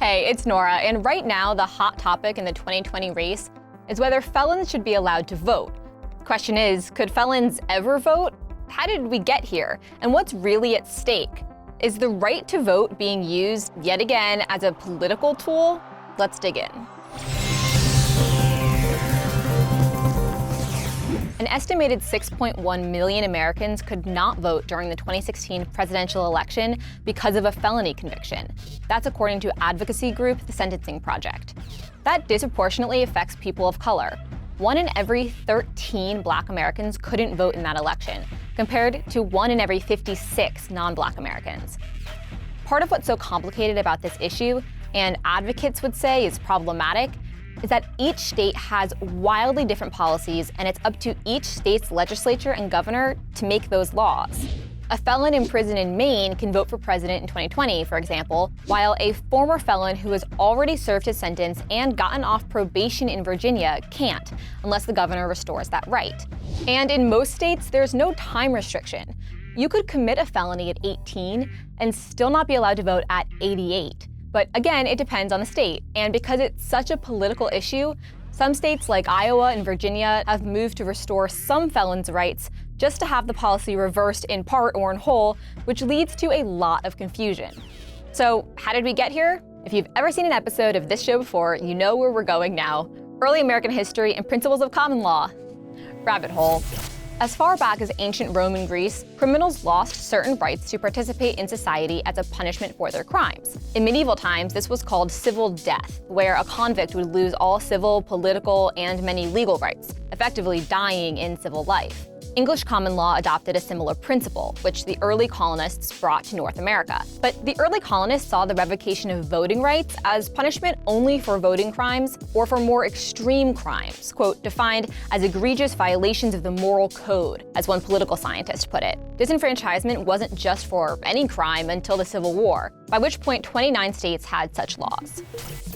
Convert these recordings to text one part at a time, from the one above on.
Hey, it's Nora, and right now the hot topic in the 2020 race is whether felons should be allowed to vote. The question is, could felons ever vote? How did we get here? And what's really at stake? Is the right to vote being used yet again as a political tool? Let's dig in. An estimated 6.1 million Americans could not vote during the 2016 presidential election because of a felony conviction. That's according to advocacy group The Sentencing Project. That disproportionately affects people of color. 1 in every 13 Black Americans couldn't vote in that election, compared to 1 in every 56 non-Black Americans. Part of what's so complicated about this issue, and advocates would say is problematic, is that each state has wildly different policies, and it's up to each state's legislature and governor to make those laws. A felon in prison in Maine can vote for president in 2020, for example, while a former felon who has already served his sentence and gotten off probation in Virginia can't, unless the governor restores that right. And in most states, there's no time restriction. You could commit a felony at 18 and still not be allowed to vote at 88. But again, it depends on the state. And because it's such a political issue, some states like Iowa and Virginia have moved to restore some felons' rights just to have the policy reversed in part or in whole, which leads to a lot of confusion. So how did we get here? If you've ever seen an episode of this show before, you know where we're going now. Early American history and principles of common law. Rabbit hole. As far back as ancient Rome and Greece, criminals lost certain rights to participate in society as a punishment for their crimes. In medieval times, this was called civil death, where a convict would lose all civil, political, and many legal rights, effectively dying in civil life. English common law adopted a similar principle, which the early colonists brought to North America. But the early colonists saw the revocation of voting rights as punishment only for voting crimes or for more extreme crimes, quote, defined as egregious violations of the moral code, as one political scientist put it. Disenfranchisement wasn't just for any crime until the Civil War, by which point 29 states had such laws.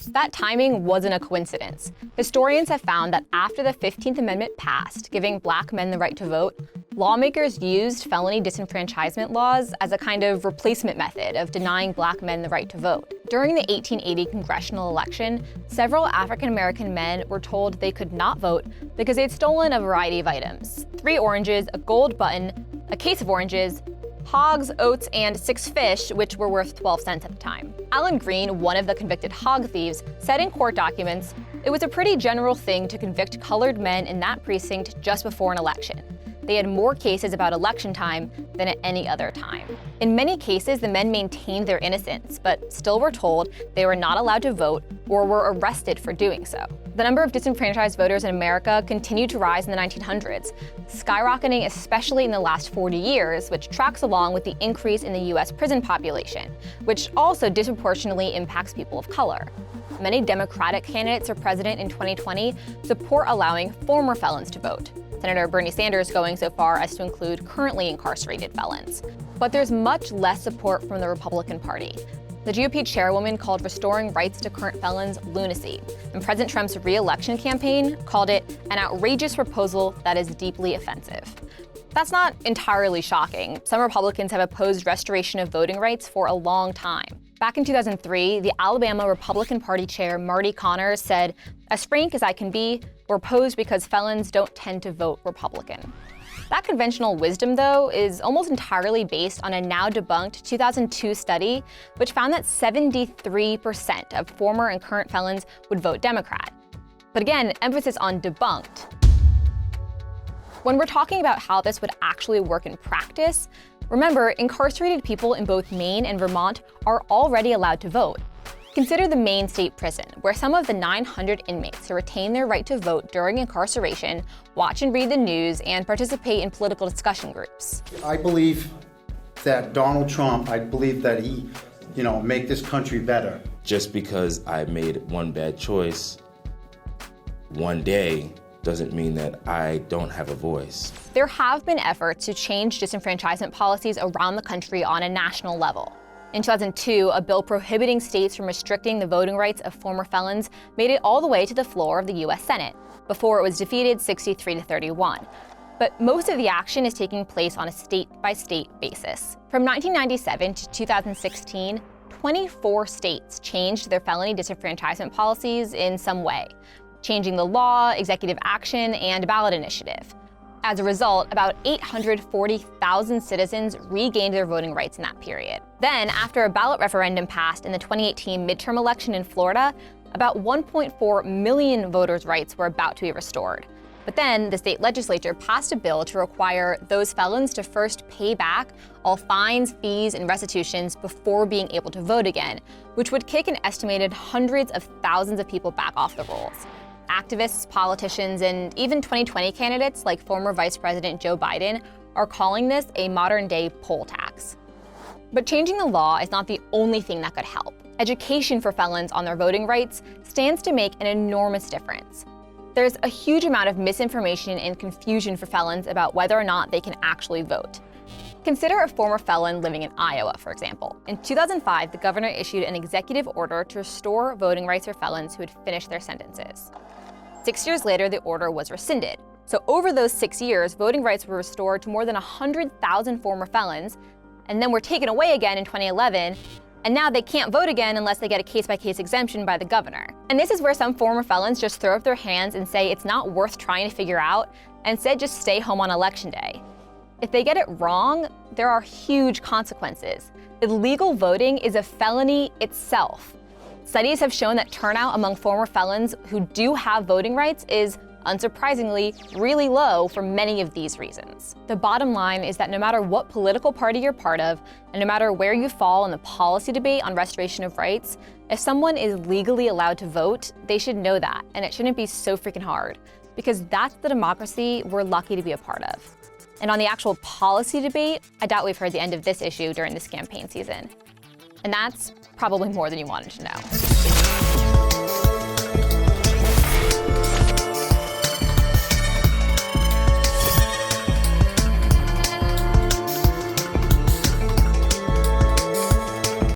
That timing wasn't a coincidence. Historians have found that after the 15th Amendment passed, giving Black men the right to vote, lawmakers used felony disenfranchisement laws as a kind of replacement method of denying Black men the right to vote. During the 1880 congressional election, several African American men were told they could not vote because they'd stolen a variety of items: 3 oranges, a gold button, a case of oranges, hogs, oats, and 6 fish, which were worth 12 cents at the time. Alan Green, one of the convicted hog thieves, said in court documents, "It was a pretty general thing to convict colored men in that precinct just before an election. They had more cases about election time than at any other time." In many cases, the men maintained their innocence, but still were told they were not allowed to vote or were arrested for doing so. The number of disenfranchised voters in America continued to rise in the 1900s, skyrocketing especially in the last 40 years, which tracks along with the increase in the US prison population, which also disproportionately impacts people of color. Many Democratic candidates for president in 2020 support allowing former felons to vote. Senator Bernie Sanders going so far as to include currently incarcerated felons. But there's much less support from the Republican Party. The GOP chairwoman called restoring rights to current felons lunacy, and President Trump's re-election campaign called it an outrageous proposal that is deeply offensive. That's not entirely shocking. Some Republicans have opposed restoration of voting rights for a long time. Back in 2003, the Alabama Republican Party chair Marty Connors said, "As frank as I can be, we're opposed because felons don't tend to vote Republican." That conventional wisdom, though, is almost entirely based on a now debunked 2002 study, which found that 73% of former and current felons would vote Democrat. But again, emphasis on debunked. When we're talking about how this would actually work in practice, remember, incarcerated people in both Maine and Vermont are already allowed to vote. Consider the Maine State Prison, where some of the 900 inmates who retain their right to vote during incarceration watch and read the news and participate in political discussion groups. I believe that Donald Trump, I believe that he, make this country better. Just because I made one bad choice one day doesn't mean that I don't have a voice. There have been efforts to change disenfranchisement policies around the country on a national level. In 2002, a bill prohibiting states from restricting the voting rights of former felons made it all the way to the floor of the US Senate, before it was defeated 63-31. But most of the action is taking place on a state-by-state basis. From 1997 to 2016, 24 states changed their felony disenfranchisement policies in some way, changing the law, executive action, and ballot initiative. As a result, about 840,000 citizens regained their voting rights in that period. Then, after a ballot referendum passed in the 2018 midterm election in Florida, about 1.4 million voters' rights were about to be restored. But then the state legislature passed a bill to require those felons to first pay back all fines, fees, and restitutions before being able to vote again, which would kick an estimated hundreds of thousands of people back off the rolls. Activists, politicians, and even 2020 candidates like former Vice President Joe Biden are calling this a modern-day poll tax. But changing the law is not the only thing that could help. Education for felons on their voting rights stands to make an enormous difference. There's a huge amount of misinformation and confusion for felons about whether or not they can actually vote. Consider a former felon living in Iowa, for example. In 2005, the governor issued an executive order to restore voting rights for felons who had finished their sentences. 6 years later, the order was rescinded. So over those 6 years, voting rights were restored to more than 100,000 former felons, and then were taken away again in 2011, and now they can't vote again unless they get a case-by-case exemption by the governor. And this is where some former felons just throw up their hands and say it's not worth trying to figure out, and instead just stay home on election day. If they get it wrong, there are huge consequences. Illegal voting is a felony itself. Studies have shown that turnout among former felons who do have voting rights is, unsurprisingly, really low for many of these reasons. The bottom line is that no matter what political party you're part of, and no matter where you fall in the policy debate on restoration of rights, if someone is legally allowed to vote, they should know that, and it shouldn't be so freaking hard, because that's the democracy we're lucky to be a part of. And on the actual policy debate, I doubt we've heard the end of this issue during this campaign season. And that's probably more than you wanted to know.